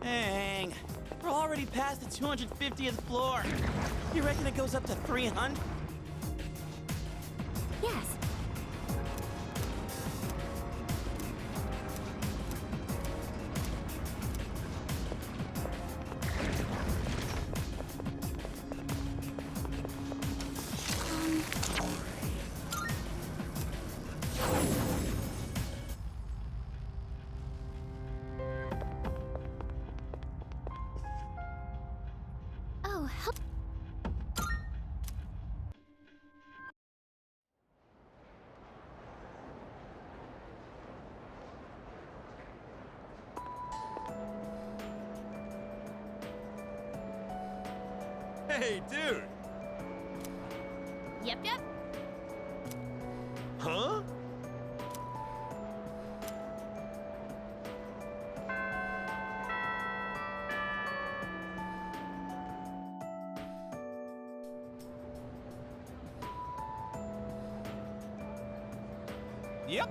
Dang, we're already past the 250th floor. You reckon it goes up to 300? Yes. Oh, help. Hey, dude! Yep. Huh? Yep.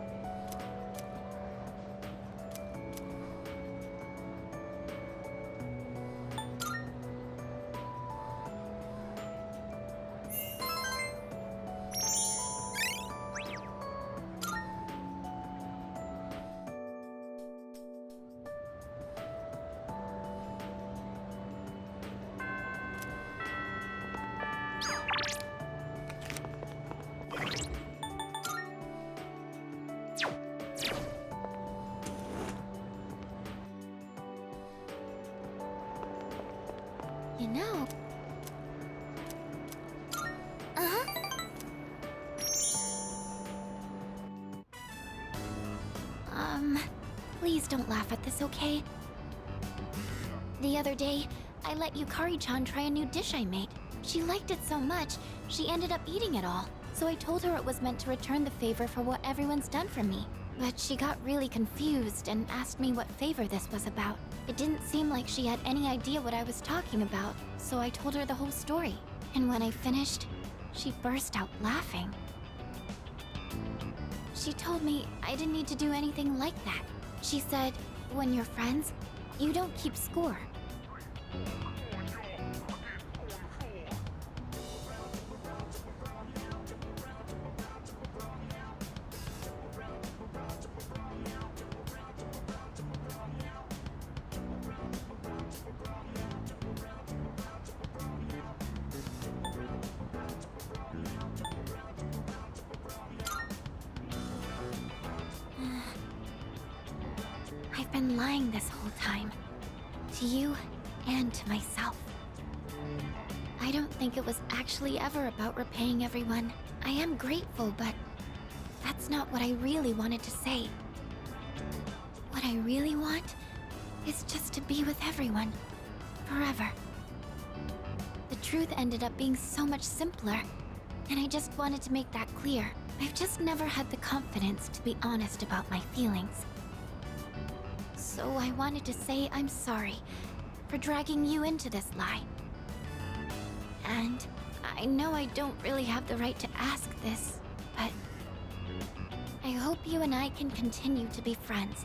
You know... Please don't laugh at this, okay? The other day, I let Yukari-chan try a new dish I made. She liked it so much, she ended up eating it all. So I told her it was meant to return the favor for what everyone's done for me. But she got really confused and asked me what favor this was about. It didn't seem like she had any idea what I was talking about, so I told her the whole story. And when I finished, she burst out laughing. She told me I didn't need to do anything like that. She said, when you're friends, you don't keep score. I've been lying this whole time. To you and to myself. I don't think it was actually ever about repaying everyone. I am grateful, but that's not what I really wanted to say. What I really want is just to be with everyone. Forever. The truth ended up being so much simpler, and I just wanted to make that clear. I've just never had the confidence to be honest about my feelings. So I wanted to say I'm sorry for dragging you into this lie. And I know I don't really have the right to ask this, but I hope you and I can continue to be friends.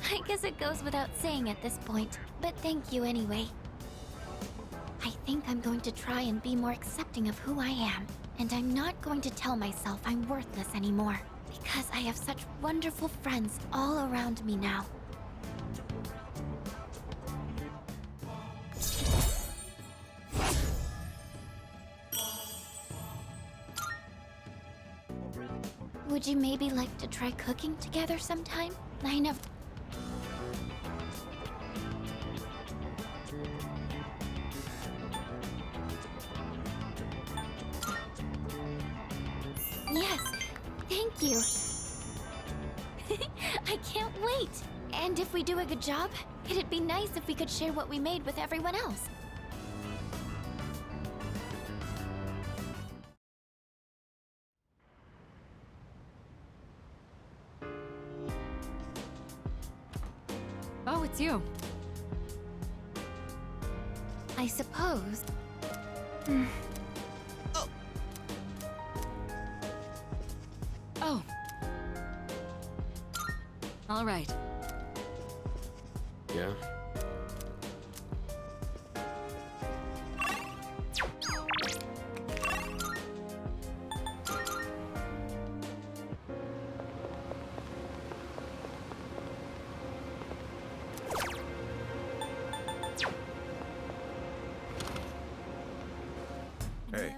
I guess it goes without saying at this point, but thank you anyway. I think I'm going to try and be more accepting of who I am. And I'm not going to tell myself I'm worthless anymore, because I have such wonderful friends all around me now. Would you maybe like to try cooking together sometime? I know. Yes, thank you. I can't wait. And if we do a good job, it'd be nice if we could share what we made with everyone else. Oh, it's you. I suppose. Oh. All right. Yeah? Hey.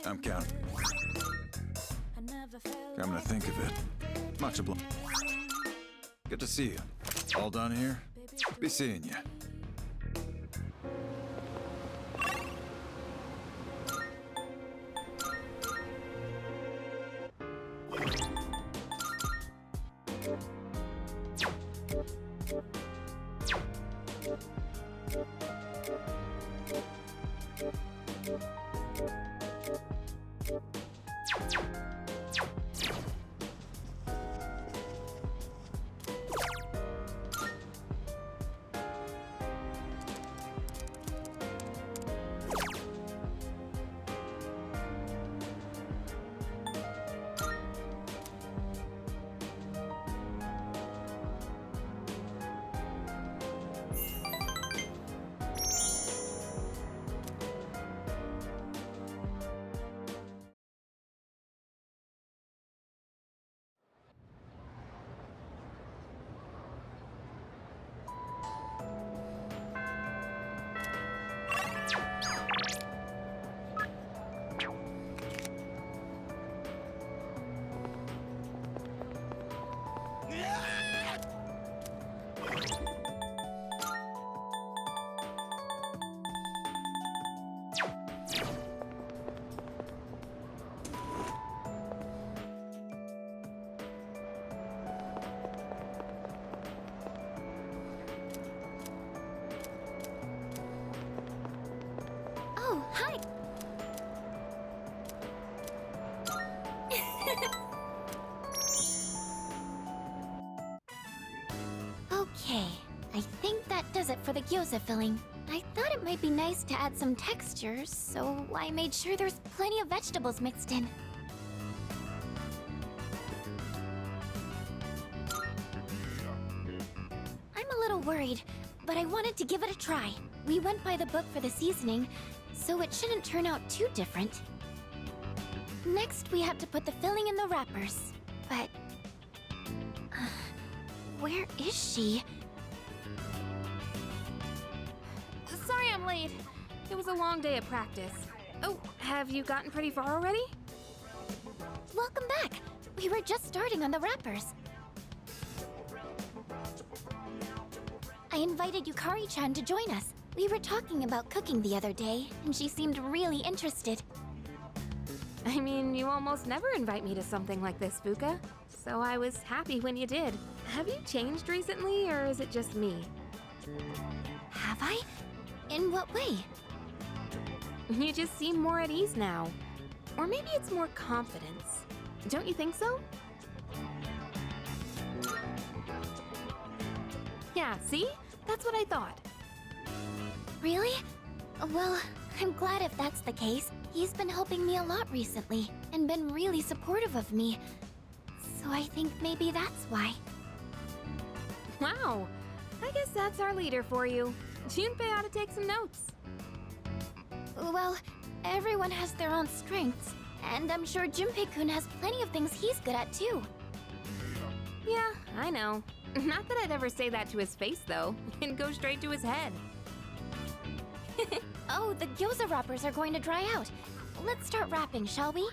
I'm counting. Come to think of it, much obliged. Good to see you. All done here? Be seeing you. Oh, hi! Okay, I think that does it for the gyoza filling. I thought it might be nice to add some textures, so I made sure there's plenty of vegetables mixed in. I'm a little worried, but I wanted to give it a try. We went by the book for the seasoning, so it shouldn't turn out too different. Next, we have to put the filling in the wrappers. But... where is she? Sorry I'm late. It was a long day of practice. Oh, have you gotten pretty far already? Welcome back! We were just starting on the wrappers. I invited Yukari-chan to join us. We were talking about cooking the other day, and she seemed really interested. I mean, you almost never invite me to something like this, Fuka. So I was happy when you did. Have you changed recently, or is it just me? Have I? In what way? You just seem more at ease now. Or maybe it's more confidence. Don't you think so? Yeah, see? That's what I thought. Really? Well, I'm glad if that's the case. He's been helping me a lot recently, and been really supportive of me. So I think maybe that's why. Wow. I guess that's our leader for you. Junpei ought to take some notes. Well, everyone has their own strengths, and I'm sure Junpei-kun has plenty of things he's good at too. Yeah, I know. Not that I'd ever say that to his face, though. It'd go straight to his head. Oh, the gyoza wrappers are going to dry out. Let's start wrapping, shall we?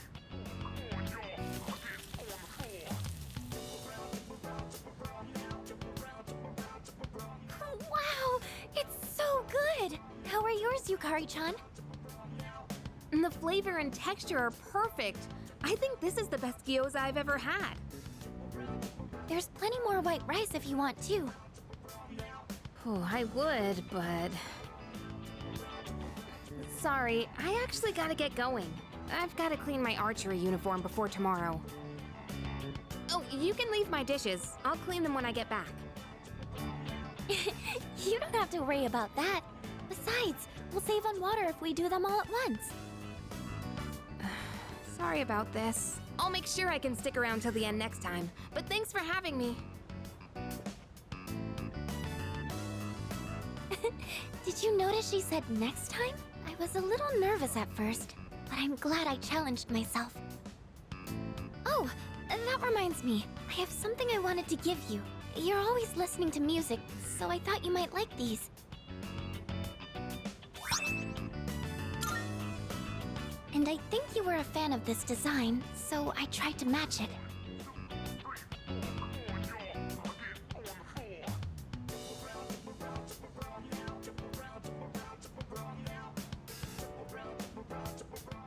Wow! It's so good! How are yours, Yukari-chan? The flavor and texture are perfect. I think this is the best gyoza I've ever had. There's plenty more white rice if you want too. Oh, I would, but... Sorry, I actually gotta get going. I've gotta clean my archery uniform before tomorrow. Oh, You can leave my dishes. I'll clean them when I get back. You don't have to worry about that. Besides, we'll save on water if we do them all at once. Sorry about this. I'll make sure I can stick around till the end next time. But thanks for having me. Did you notice she said next time? I was a little nervous at first, but I'm glad I challenged myself. Oh, that reminds me. I have something I wanted to give you. You're always listening to music, so I thought you might like these. And I think you were a fan of this design, so I tried to match it.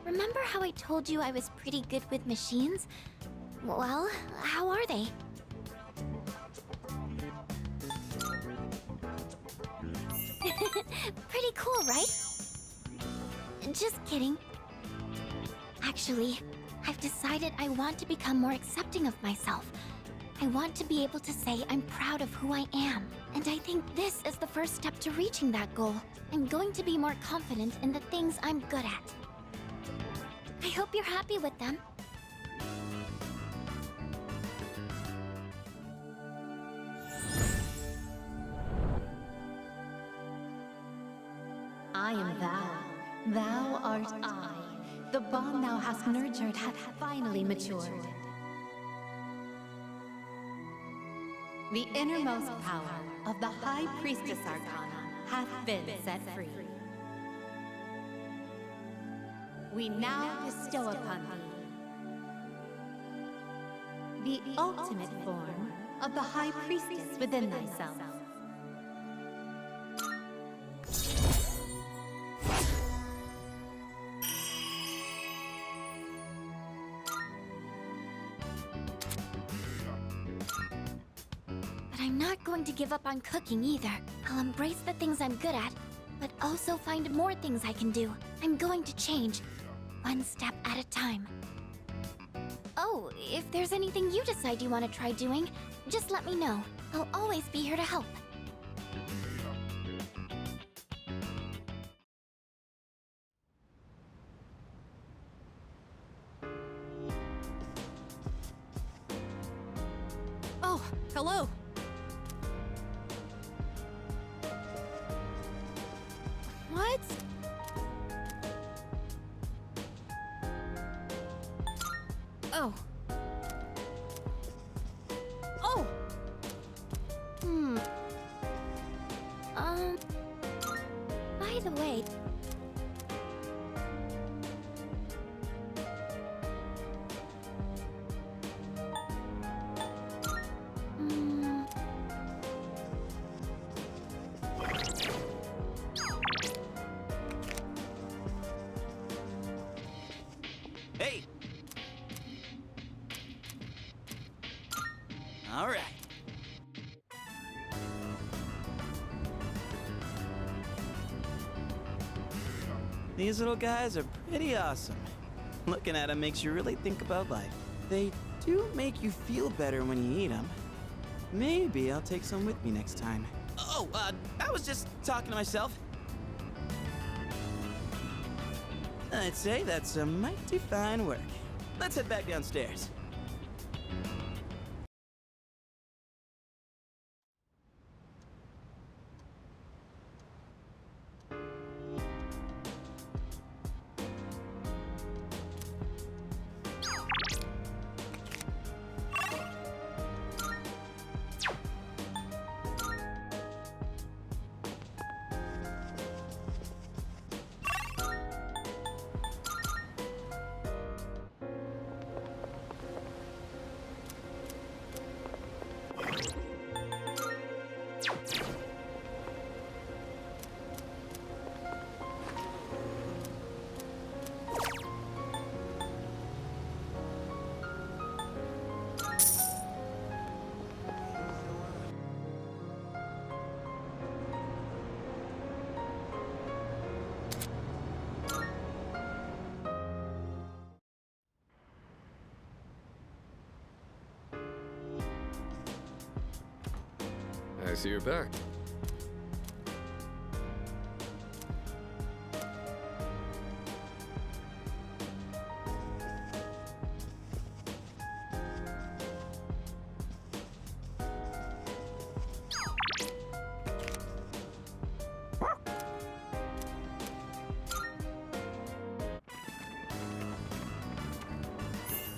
Remember how I told you I was pretty good with machines? Well, how are they? Pretty cool, right? Just kidding. Actually, I've decided I want to become more accepting of myself. I want to be able to say I'm proud of who I am. And I think this is the first step to reaching that goal. I'm going to be more confident in the things I'm good at. I hope you're happy with them. I am thou. Thou art I. The bond thou hast nurtured hath finally matured. The innermost power of the High Priestess Arcana hath been set free. We now bestow upon thee the ultimate form of the High Priestess within thyself. But I'm not going to give up on cooking either. I'll embrace the things I'm good at, but also find more things I can do. I'm going to change, one step at a time. Oh, if there's anything you decide you want to try doing, just let me know. I'll always be here to help. Oh, hello. What? Oh. Oh! By the way... Hey! All right. These little guys are pretty awesome. Looking at them makes you really think about life. They do make you feel better when you eat them. Maybe I'll take some with me next time. Oh, I was just talking to myself. I'd say that's some mighty fine work. Let's head back downstairs. I see you're back.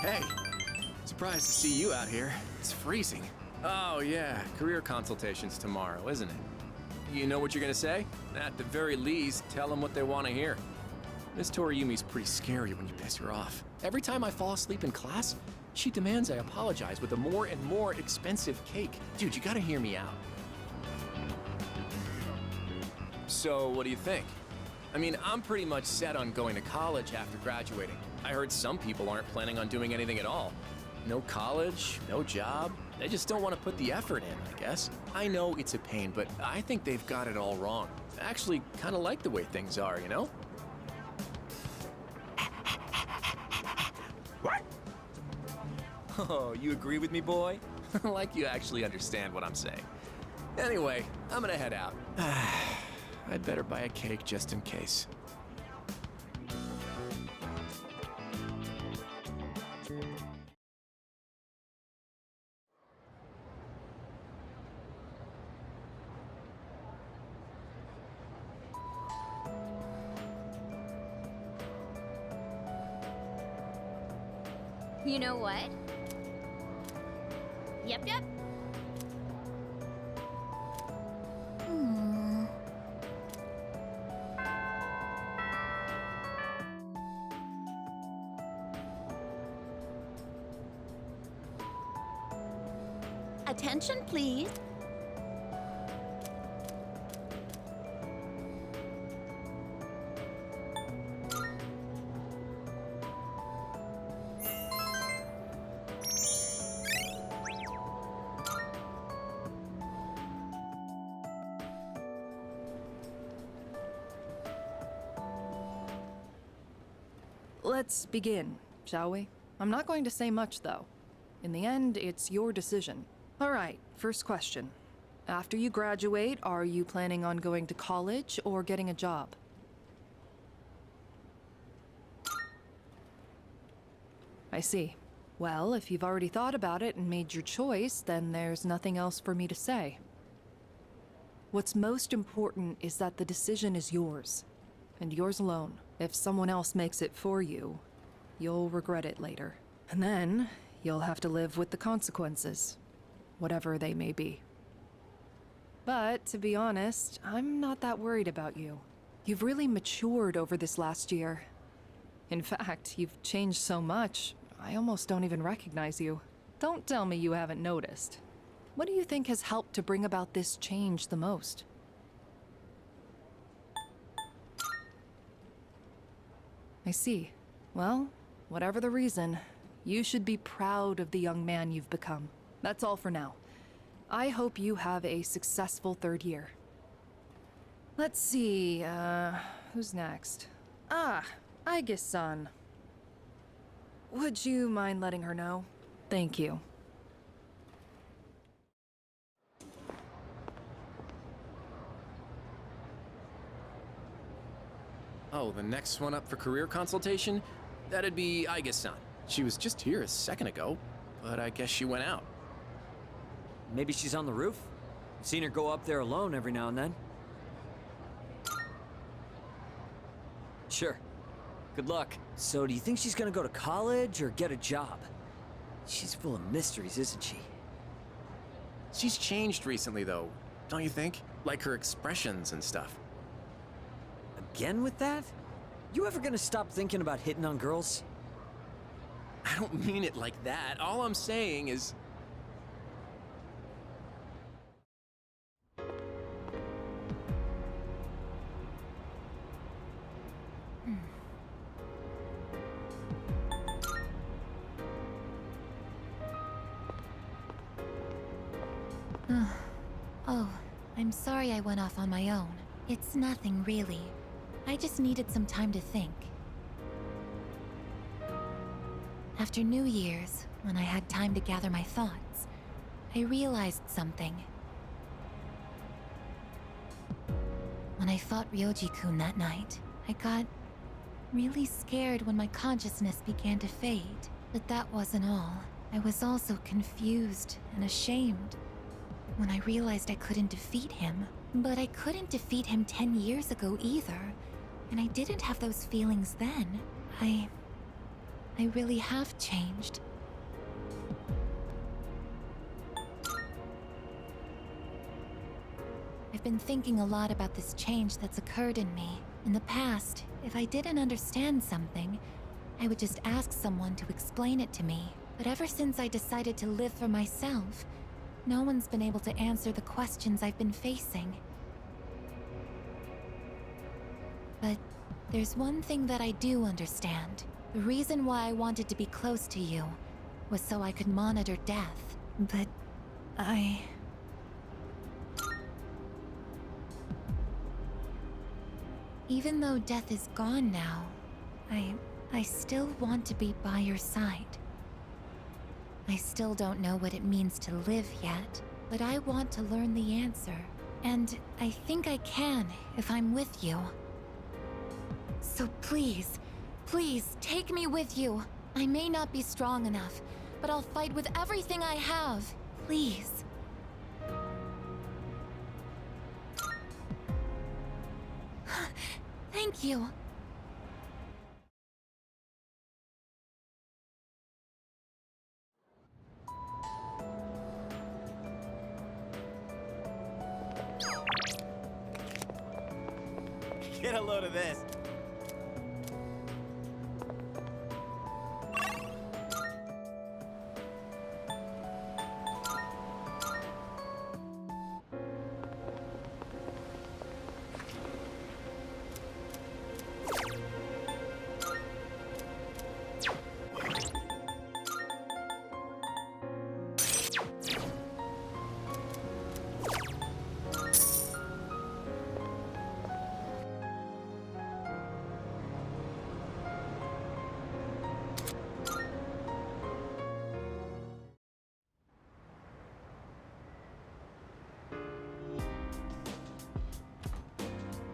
Hey, surprised to see you out here. It's freezing. Oh yeah, career consultation's tomorrow, isn't it? You know what you're gonna say? At the very least, tell them what they want to hear. Miss Toriumi's pretty scary when you piss her off. Every time I fall asleep in class, she demands I apologize with a more and more expensive cake. Dude, you gotta hear me out. So, what do you think? I mean, I'm pretty much set on going to college after graduating. I heard some people aren't planning on doing anything at all. No college, no job. They just don't want to put the effort in, I guess. I know it's a pain, but I think they've got it all wrong. I actually kind of like the way things are, you know? What? Oh, you agree with me, boy? Like you actually understand what I'm saying. Anyway, I'm gonna head out. I'd better buy a cake just in case. You know what? Yep. Attention, please. Let's begin, shall we? I'm not going to say much, though. In the end, it's your decision. All right, first question. After you graduate, are you planning on going to college or getting a job? I see. Well, if you've already thought about it and made your choice, then there's nothing else for me to say. What's most important is that the decision is yours, and yours alone. If someone else makes it for you, you'll regret it later. And then, you'll have to live with the consequences, whatever they may be. But, to be honest, I'm not that worried about you. You've really matured over this last year. In fact, you've changed so much, I almost don't even recognize you. Don't tell me you haven't noticed. What do you think has helped to bring about this change the most? I see. Well, whatever the reason, you should be proud of the young man you've become. That's all for now. I hope you have a successful third year. Let's see, who's next? Aigis-san. Would you mind letting her know? Thank you. Oh, the next one up for career consultation? That'd be Aigis-san. She was just here a second ago, but I guess she went out. Maybe she's on the roof? Seen her go up there alone every now and then. Sure. Good luck. So do you think she's gonna go to college or get a job? She's full of mysteries, isn't she? She's changed recently, though, don't you think? Like her expressions and stuff. Again with that? You ever gonna stop thinking about hitting on girls? I don't mean it like that. All I'm saying is... Oh, I'm sorry I went off on my own. It's nothing, really. I just needed some time to think. After New Year's, when I had time to gather my thoughts, I realized something. when I fought Ryoji-kun that night. I got really scared when my consciousness began to fade. But that wasn't all. I was also confused and ashamed when I realized I couldn't defeat him. But I couldn't defeat him 10 years ago either, and I didn't have those feelings then. I really have changed. I've been thinking a lot about this change that's occurred in me. In the past, if I didn't understand something, I would just ask someone to explain it to me. But ever since I decided to live for myself, no one's been able to answer the questions I've been facing. But there's one thing that I do understand. The reason why I wanted to be close to you was so I could monitor death. But even though death is gone now, I still want to be by your side. I still don't know what it means to live yet, but I want to learn the answer. And I think I can if I'm with you. So please, please, take me with you. I may not be strong enough, but I'll fight with everything I have. Please. Thank you. Get a load of this.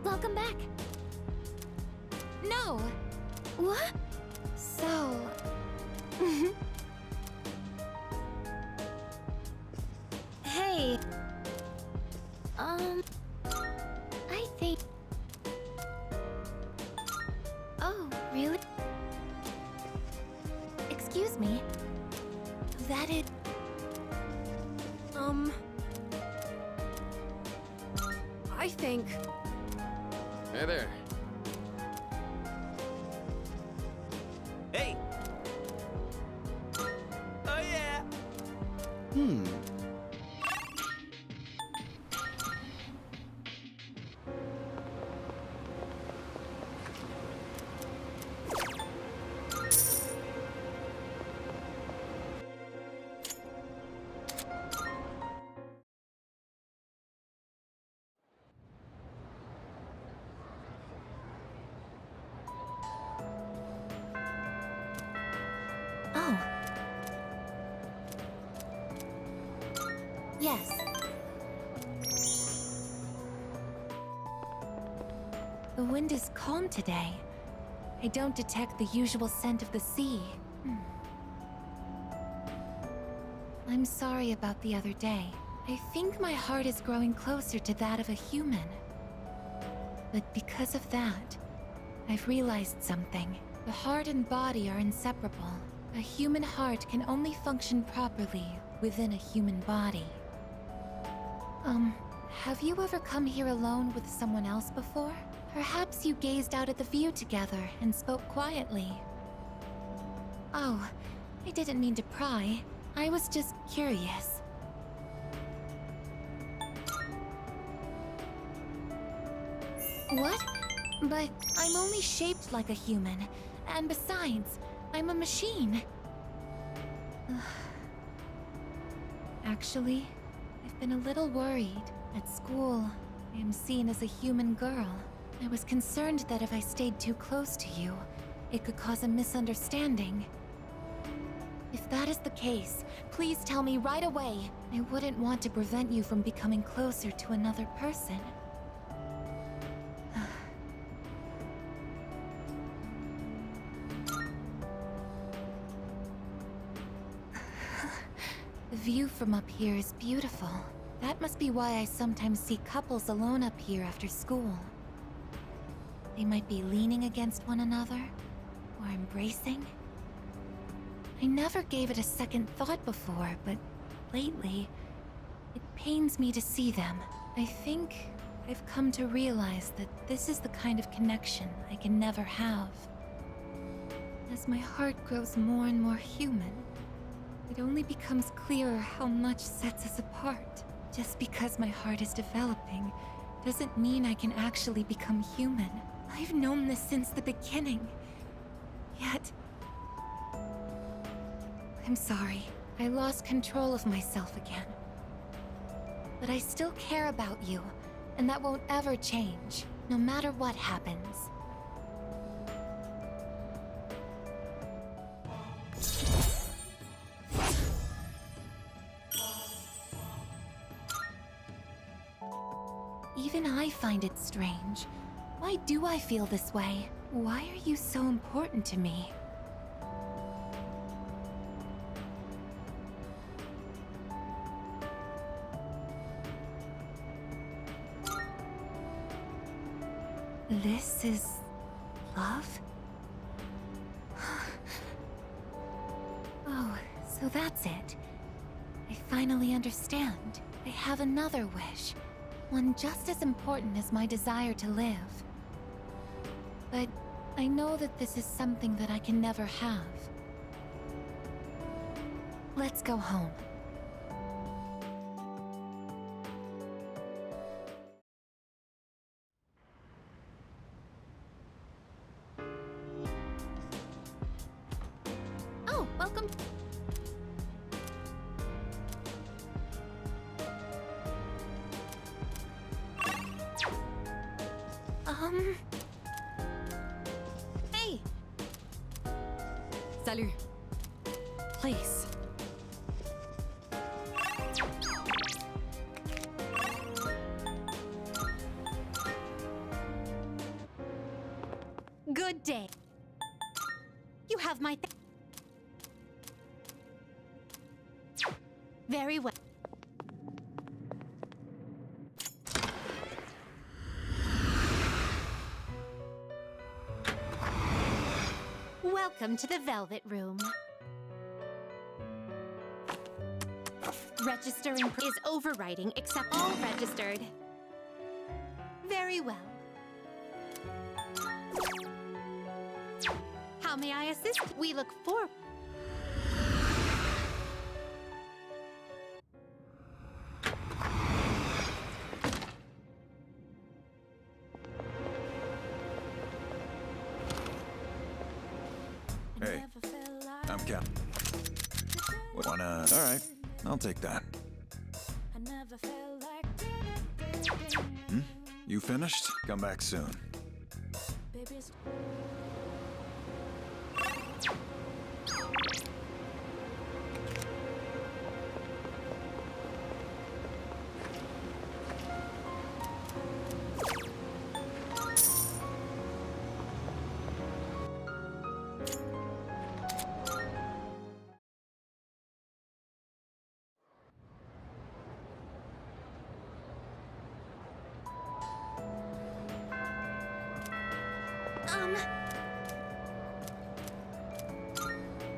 Welcome back. No! What? So... Hey. I think... Oh, really? Excuse me. That is... I think... Hey there. Hey! Oh yeah! Oh. Yes. The wind is calm today. I don't detect the usual scent of the sea. I'm sorry about the other day. I think my heart is growing closer to that of a human. But because of that, I've realized something. The heart and body are inseparable. A human heart can only function properly within a human body. Have you ever come here alone with someone else before? Perhaps you gazed out at the view together and spoke quietly. Oh, I didn't mean to pry. I was just curious. What? But I'm only shaped like a human. And besides, I'm a machine. Actually, I've been a little worried. At school, I am seen as a human girl. I was concerned that if I stayed too close to you, it could cause a misunderstanding. If that is the case, please tell me right away. I wouldn't want to prevent you from becoming closer to another person. The view from up here is beautiful. That must be why I sometimes see couples alone up here after school. They might be leaning against one another, or embracing. I never gave it a second thought before, but lately, it pains me to see them. I think I've come to realize that this is the kind of connection I can never have. As my heart grows more and more human, it only becomes clearer how much sets us apart. Just because my heart is developing doesn't mean I can actually become human. I've known this since the beginning. Yet... I'm sorry. I lost control of myself again. But I still care about you, and that won't ever change, no matter what happens. Even I find it strange. Why do I feel this way? Why are you so important to me? This is... love? Oh, so that's it. I finally understand. I have another wish. One just as important as my desire to live. But I know that this is something that I can never have. Let's go home. Oh, welcome. Hey! Salut. Please. Good day. You have my very well. Welcome to the Velvet Room. Registering is overriding except all registered. Very well. How may I assist? We look for... Hey, I'm Cap. Wanna... Alright, I'll take that. You finished? Come back soon.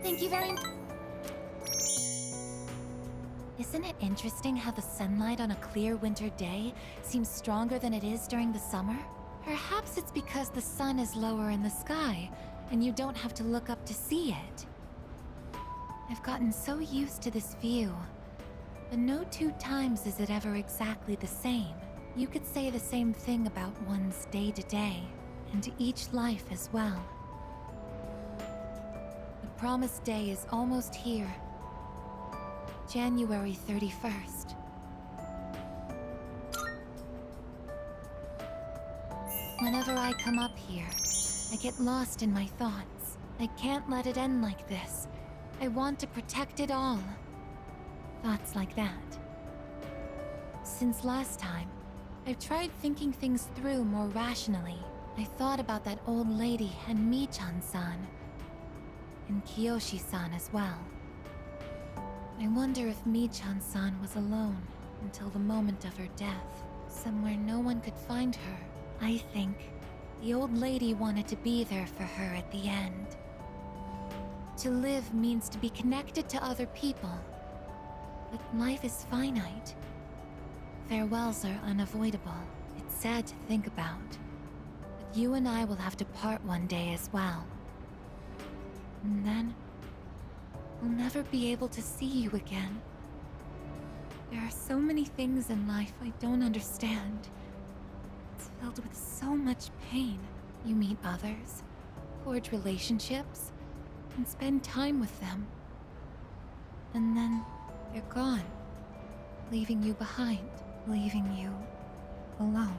Thank you very much. Isn't it interesting how the sunlight on a clear winter day seems stronger than it is during the summer? Perhaps it's because the sun is lower in the sky, and you don't have to look up to see it. I've gotten so used to this view, but no two times is it ever exactly the same. You could say the same thing about one's day-to-day, and each life as well. The promised day is almost here. January 31st. Whenever I come up here, I get lost in my thoughts. I can't let it end like this. I want to protect it all. Thoughts like that. Since last time, I've tried thinking things through more rationally. I thought about that old lady and Michan-san. And Kiyoshi-san as well. I wonder if Michan-san was alone until the moment of her death, somewhere no one could find her. I think the old lady wanted to be there for her at the end. To live means to be connected to other people, but life is finite. Farewells are unavoidable. It's sad to think about, but you and I will have to part one day as well. And then, we'll never be able to see you again. There are so many things in life I don't understand. It's filled with so much pain. You meet others, forge relationships, and spend time with them. And then, they're gone, leaving you behind, leaving you alone.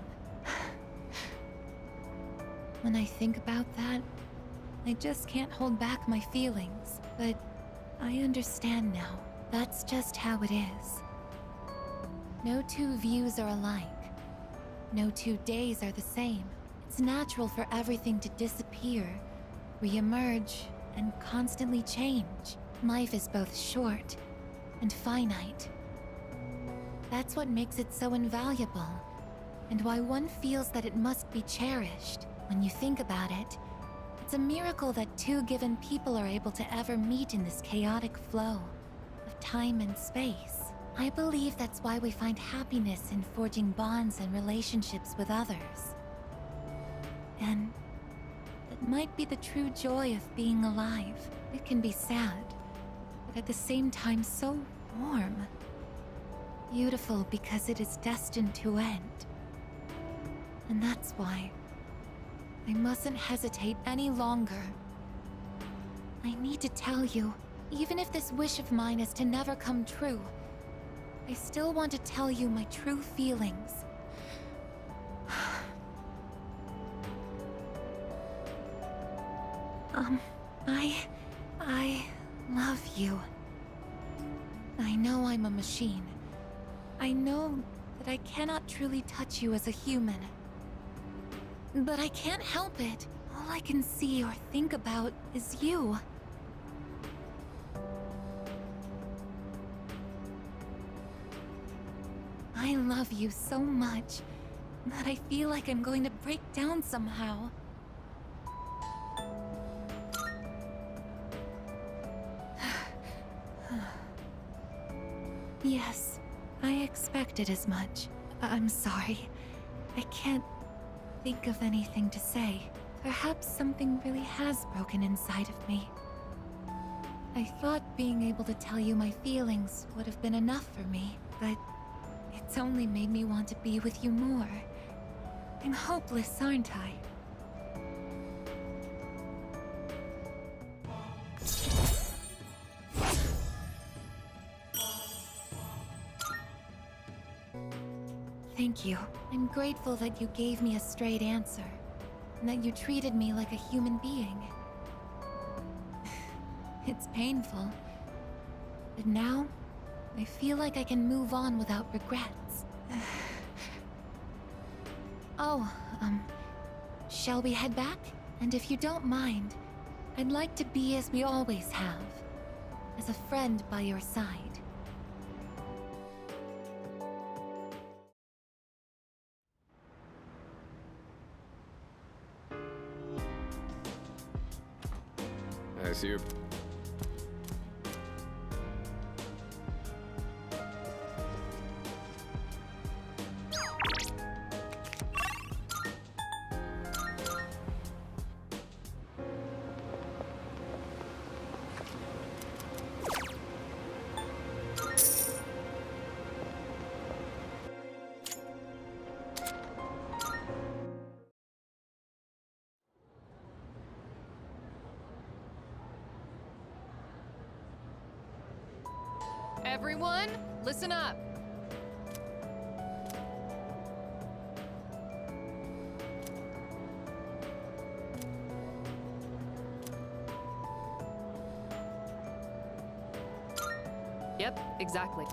When I think about that, I just can't hold back my feelings, but I understand now. That's just how it is. No two views are alike. No 2 days are the same. It's natural for everything to disappear, re-emerge, and constantly change. Life is both short and finite. That's what makes it so invaluable, and why one feels that it must be cherished. When you think about it, it's a miracle that 2 given people are able to ever meet in this chaotic flow of time and space. I believe that's why we find happiness in forging bonds and relationships with others. And that might be the true joy of being alive. It can be sad, but at the same time so warm. Beautiful because it is destined to end. And that's why I mustn't hesitate any longer. I need to tell you, even if this wish of mine is to never come true, I still want to tell you my true feelings. I love you. I know I'm a machine. I know that I cannot truly touch you as a human. But I can't help it. All I can see or think about is you. I love you so much that I feel like I'm going to break down somehow. Yes, I expected as much. I'm sorry. I can't think of anything to say. Perhaps something really has broken inside of me. I thought being able to tell you my feelings would have been enough for me, but it's only made me want to be with you more. I'm hopeless, aren't I? Thank you. I'm grateful that you gave me a straight answer, and that you treated me like a human being. It's painful, but now I feel like I can move on without regrets. Oh, shall we head back? And if you don't mind, I'd like to be as we always have, as a friend by your side. I see you. Everyone, listen up. Yep, exactly.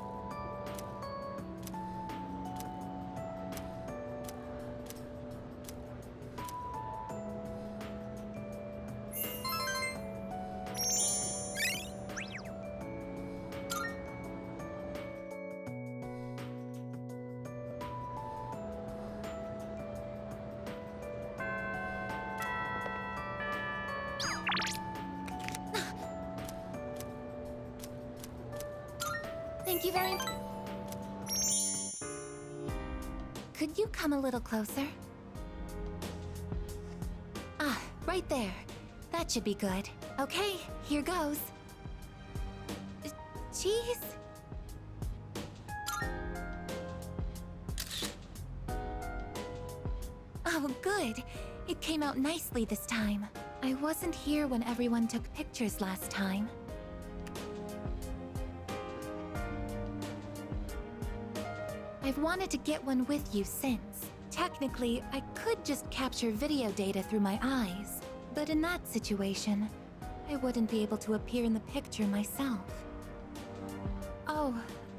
Thank you very much. Could you come a little closer? Ah, right there. That should be good. Okay, here goes. Cheese? Oh, good. It came out nicely this time. I wasn't here when everyone took pictures last time. I've wanted to get one with you since. Technically, I could just capture video data through my eyes, but in that situation, I wouldn't be able to appear in the picture myself. Oh,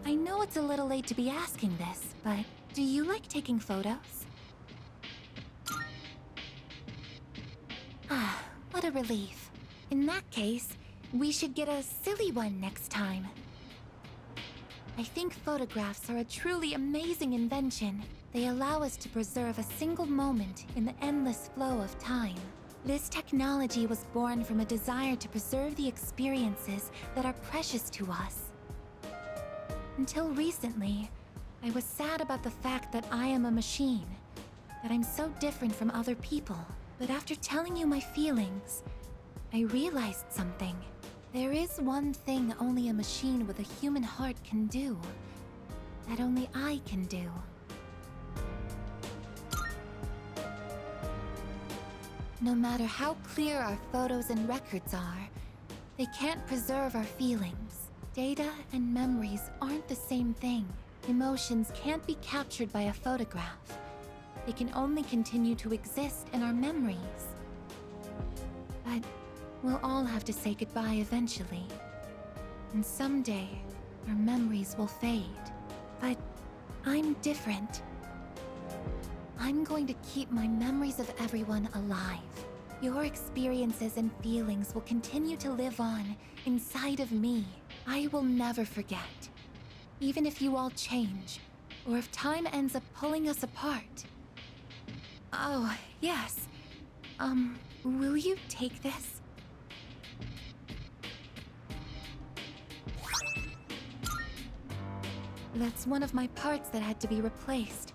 I know it's a little late to be asking this, but do you like taking photos? Ah, what a relief. In that case, we should get a silly one next time. I think photographs are a truly amazing invention. They allow us to preserve a single moment in the endless flow of time. This technology was born from a desire to preserve the experiences that are precious to us. Until recently, I was sad about the fact that I am a machine, that I'm so different from other people. But after telling you my feelings, I realized something. There is one thing only a machine with a human heart can do, that only I can do. No matter how clear our photos and records are, they can't preserve our feelings. Data and memories aren't the same thing. Emotions can't be captured by a photograph. They can only continue to exist in our memories. But we'll all have to say goodbye eventually. And someday, our memories will fade. But I'm different. I'm going to keep my memories of everyone alive. Your experiences and feelings will continue to live on inside of me. I will never forget. Even if you all change, or if time ends up pulling us apart. Oh, yes. Will you take this? That's one of my parts that had to be replaced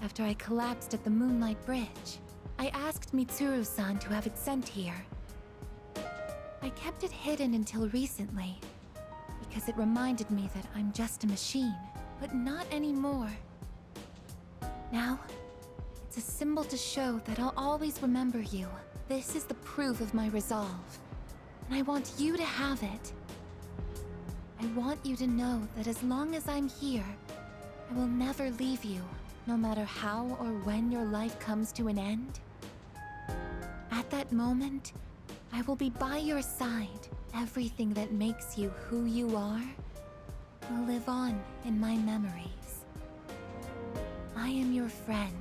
after I collapsed at the Moonlight Bridge. I asked Mitsuru-san to have it sent here. I kept it hidden until recently, because it reminded me that I'm just a machine, but not anymore. Now, it's a symbol to show that I'll always remember you. This is the proof of my resolve, and I want you to have it. I want you to know that as long as I'm here, I will never leave you, no matter how or when your life comes to an end. At that moment, I will be by your side. Everything that makes you who you are will live on in my memories. I am your friend,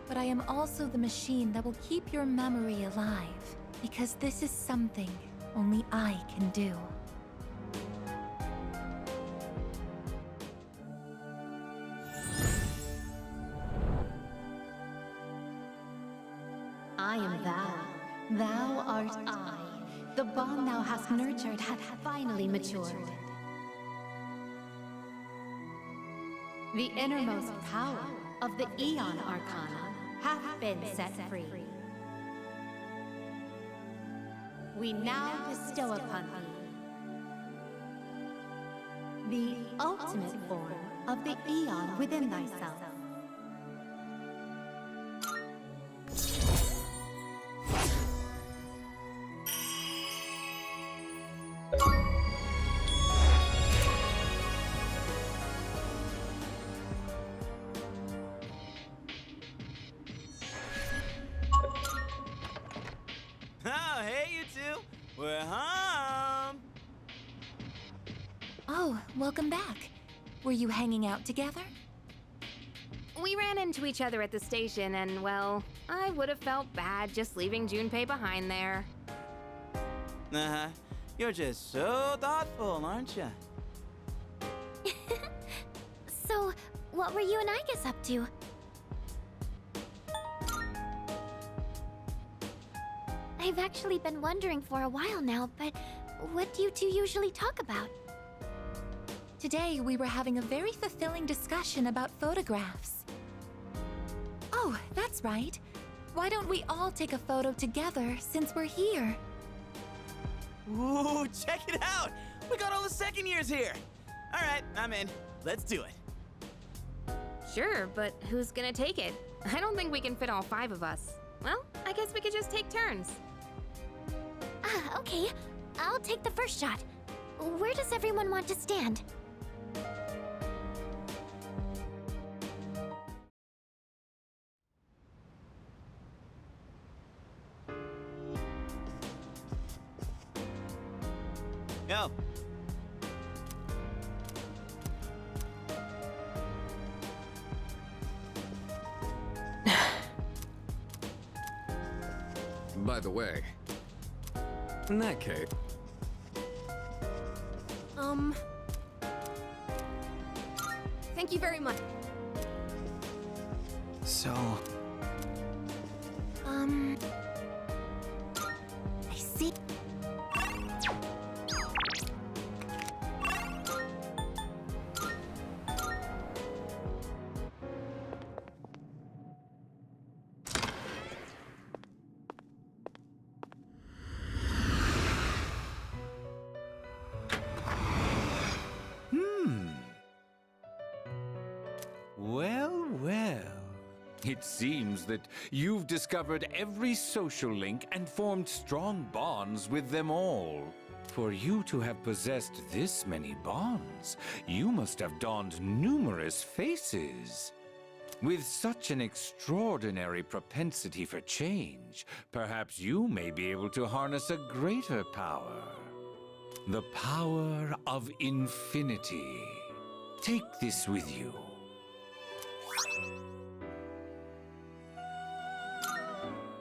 but I am also the machine that will keep your memory alive, because this is something only I can do. I am thou, thou art I. The bond thou hast nurtured hath finally matured. The innermost power of the Aeon Arcana hath been set free. We now bestow upon thee the ultimate form of the Aeon within thyself. Oh, hey, you two. We're home. Oh, welcome back. Were you hanging out together? We ran into each other at the station, and well, I would have felt bad just leaving Junpei behind there. Uh-huh. You're just so thoughtful, aren't you? So, what were you and Igus up to? I've actually been wondering for a while now, but what do you two usually talk about? Today, we were having a very fulfilling discussion about photographs. Oh, that's right. Why don't we all take a photo together since we're here? Ooh, check it out! We got all the second years here! Alright, I'm in. Let's do it. Sure, but who's gonna take it? I don't think we can fit all 5 of us. Well, I guess we could just take turns. Okay. I'll take the first shot. Where does everyone want to stand? Go. By the way, in that case, Thank you very much. So, I see. well. It seems that you've discovered every social link and formed strong bonds with them all. For you to have possessed this many bonds, you must have donned numerous faces. With such an extraordinary propensity for change, perhaps you may be able to harness a greater power. The power of infinity. Take this with you.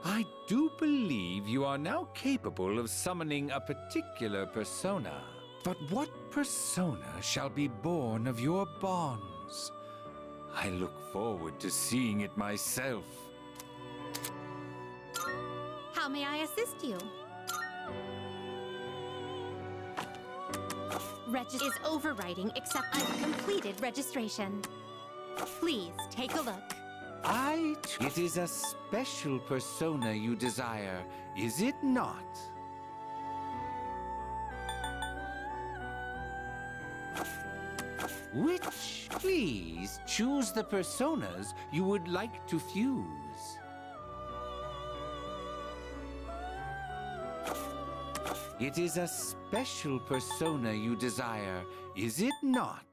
I do believe you are now capable of summoning a particular persona. But what persona shall be born of your bonds? I look forward to seeing it myself. How may I assist you? Is overwriting except I've completed registration. Please take a look. It is a special persona you desire, is it not? Which, please, choose the personas you would like to fuse. It is a special persona you desire, is it not?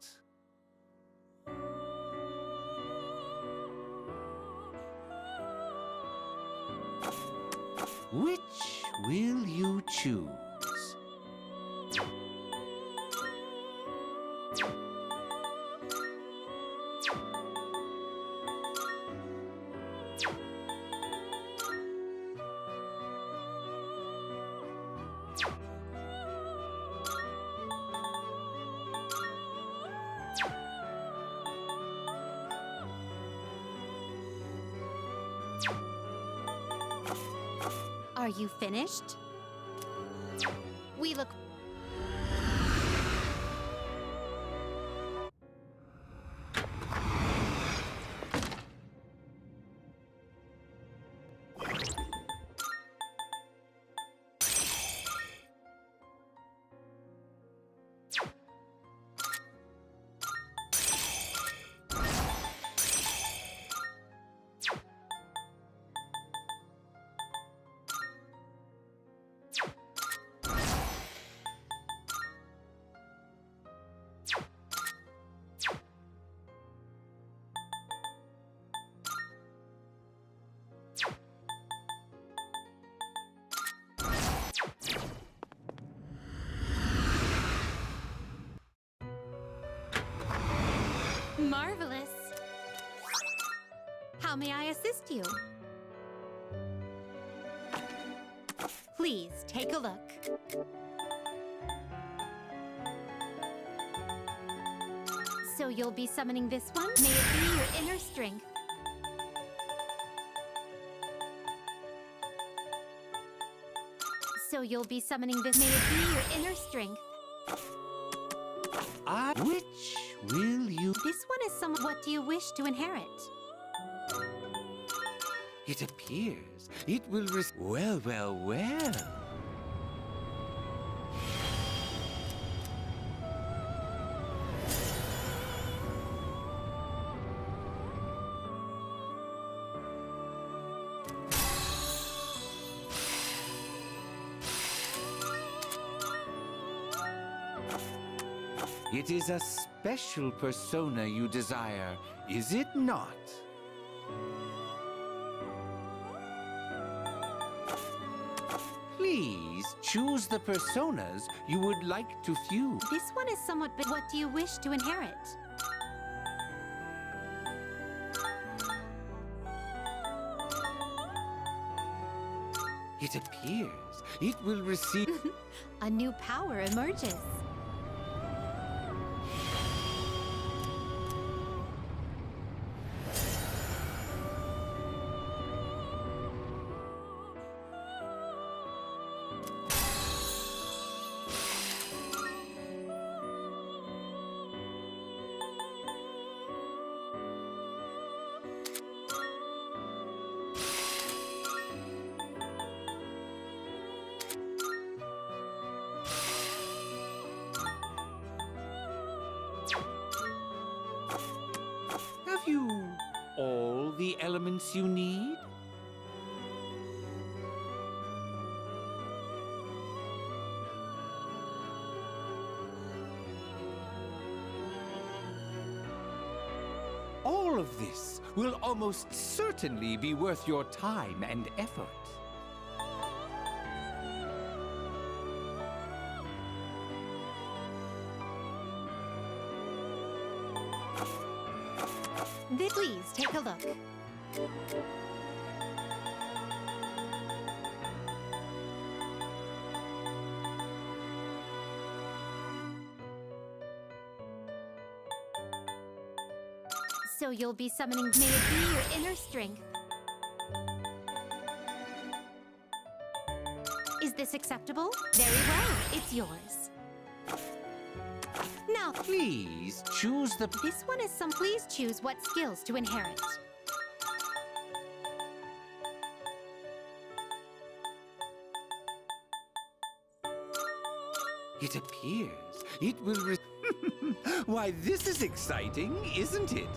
Which will you choose? Are you finished? We look... Marvelous. How may I assist you? Please take a look. So you'll be summoning this one? May it be your inner strength. So you'll be summoning this. May it be your inner strength. Which will you? This one is some. What do you wish to inherit? It appears it will well, well, well. It is a special persona you desire, is it not? Please choose the personas you would like to fuse. This one is somewhat. What do you wish to inherit? It appears it will receive. A new power emerges. Have you all the elements you need? All of this will almost certainly be worth your time and effort. Please take a look. So you'll be summoning. May it be your inner strength. Is this acceptable? Very well, it's yours. Now, Please choose the. this one is some. Please choose what skills to inherit. It appears it will. Why, this is exciting, isn't it?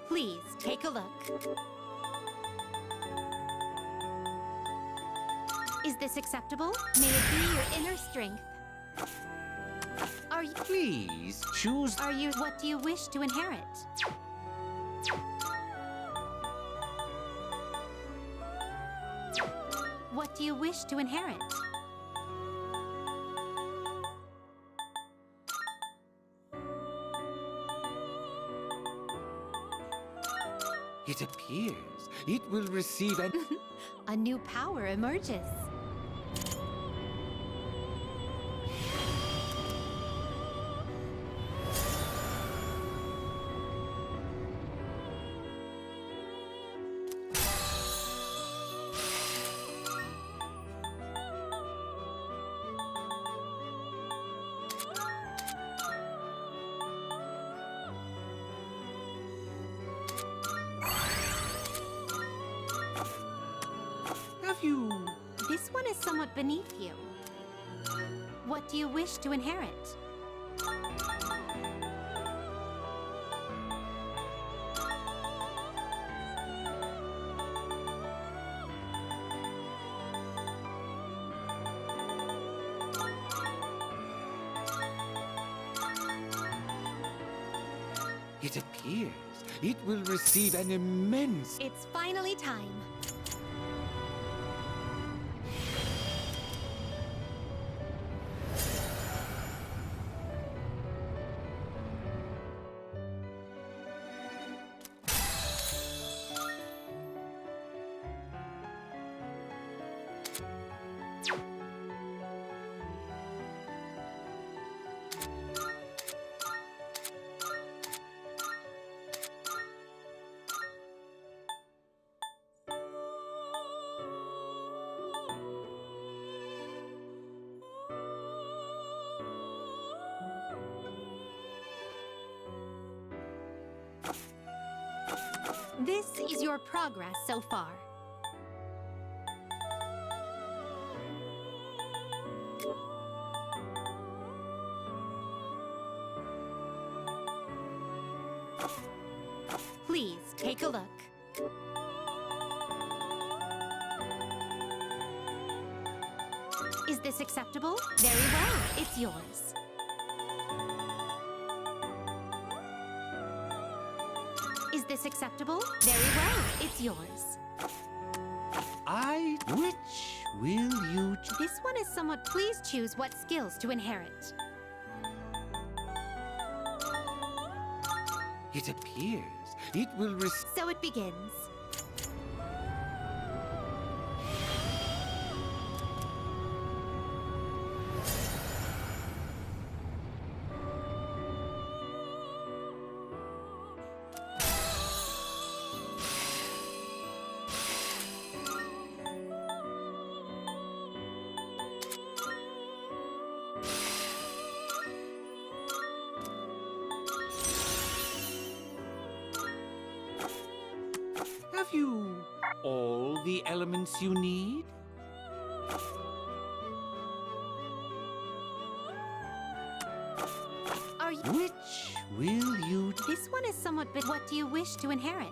Please take a look. Is this acceptable? May it be your inner strength. Are you? Please choose. Are you? What do you wish to inherit? What do you wish to inherit? It appears it will receive an. A new power emerges. Have you? This one is somewhat beneath you. What do you wish to inherit? It appears it will receive an immense. It's finally time. This is your progress so far. Please take a look. Is this acceptable? Very well, it's yours. Is this acceptable? Very well, it's yours. Which will you This one is somewhat. Please choose what skills to inherit. It appears it will receive. So it begins. Have you all the elements you need? Are you? Which will you? This one is somewhat. But what do you wish to inherit?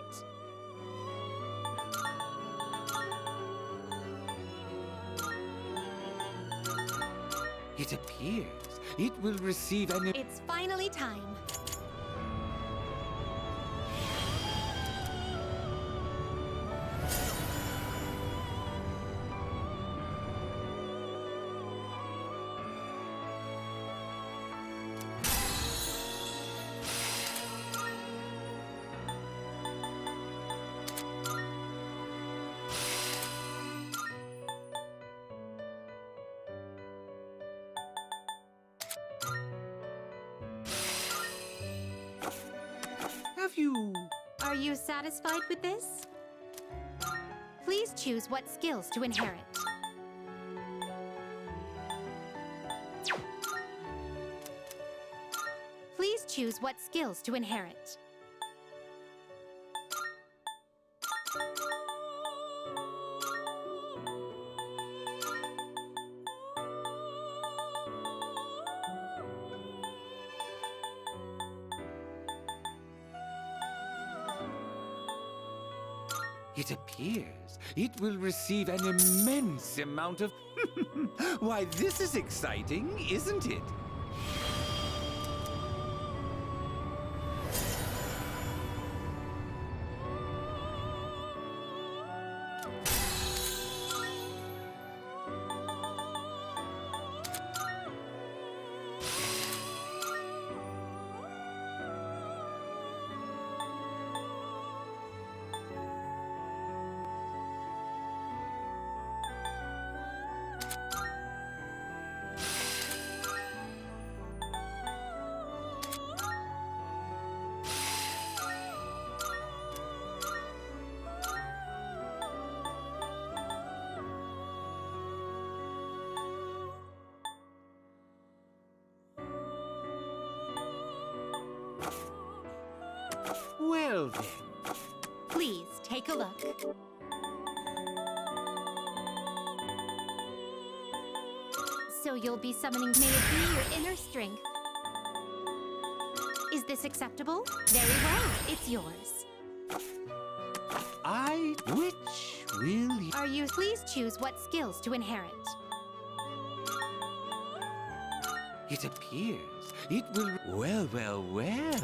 It appears it will receive an. It's finally time. Have you? Are you satisfied with this? Please choose what skills to inherit. Please choose what skills to inherit. It appears it will receive an immense amount of. Why, this is exciting, isn't it? Well then. Please take a look. So you'll be summoning. May it be your inner strength. Is this acceptable? Very well, it's yours. Which will you? Are you? Please choose what skills to inherit. It appears it will. Well, well, well.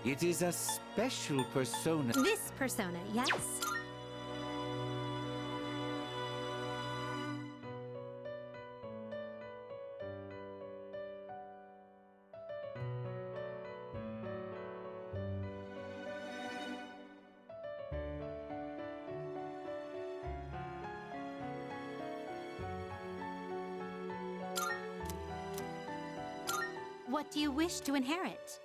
It is a special persona. This persona, yes? What do you wish to inherit?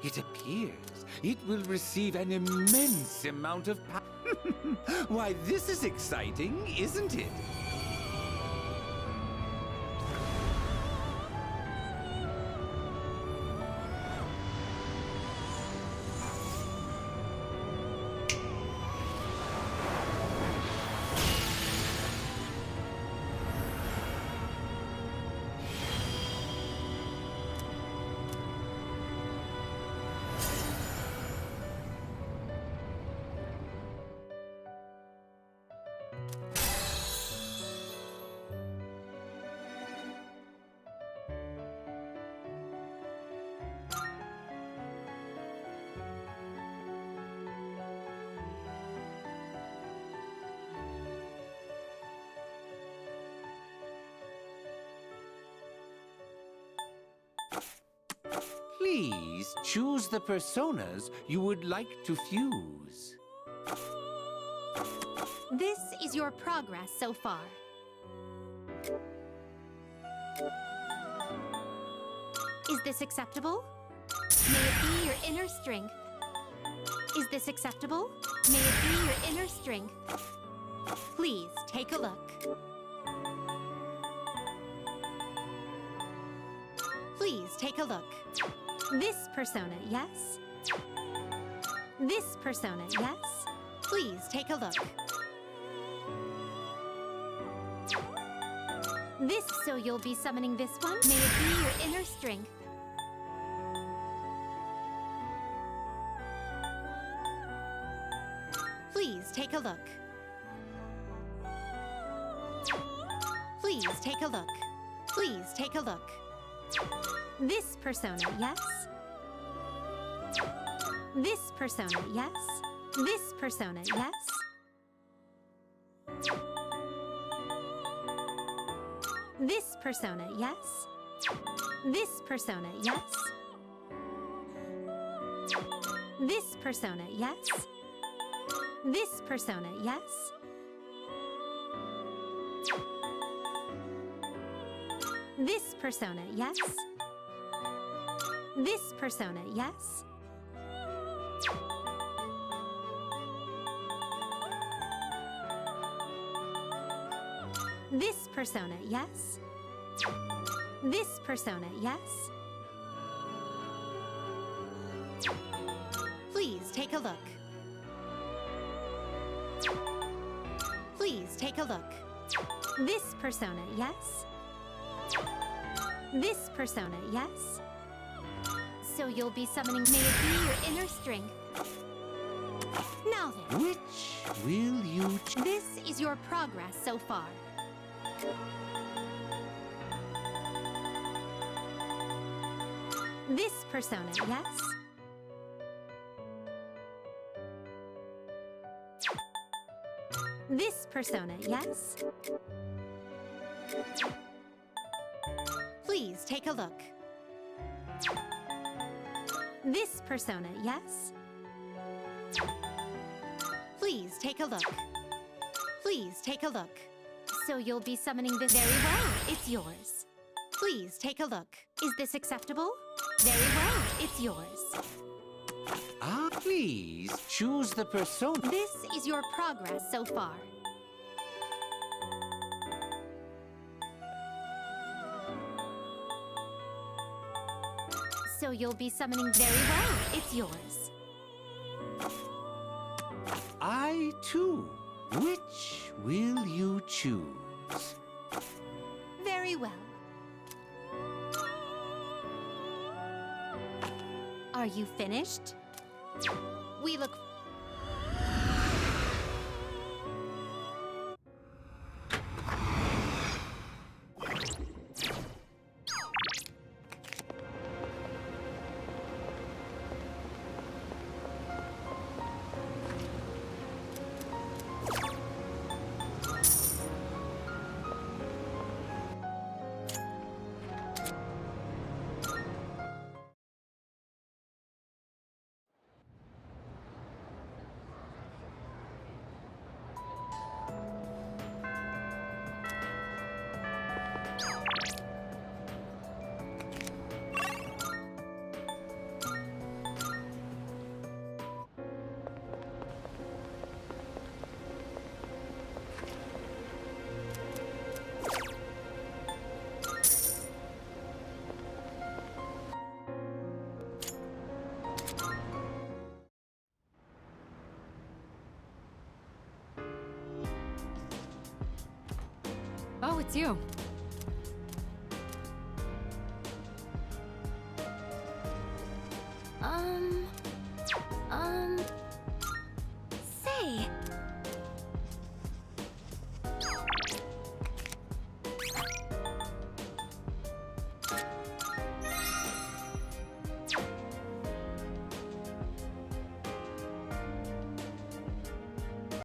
It appears it will receive an immense amount of power. Why, this is exciting, isn't it? Please choose the personas you would like to fuse. This is your progress so far. Is this acceptable? May it be your inner strength. Is this acceptable? May it be your inner strength. Please take a look. Please take a look. This persona, yes? This persona, yes? Please take a look. This, so you'll be summoning this one? May it be your inner strength. Please take a look. Please take a look. Please take a look. This persona, yes? This persona, yes? This persona, yes? This persona, yes? This persona, yes? This persona, yes? This persona, yes? This persona, yes? This persona, yes? This persona, yes? This persona, yes? Please take a look. Please take a look. This persona, yes? This persona, yes? So you'll be summoning. May it be your inner strength. Now then. Which will you choose? This is is your progress so far. This persona, yes? This persona, yes? Please take a look. This persona, yes? Please take a look. Please take a look. So you'll be summoning this very well. It's yours. Please take a look. Is this acceptable? Very well. It's yours. Ah, please choose the persona. This is your progress so far. So you'll be summoning very well. It's yours. I too. Which will you choose? Very well. Are you finished? We look... Oh, it's you.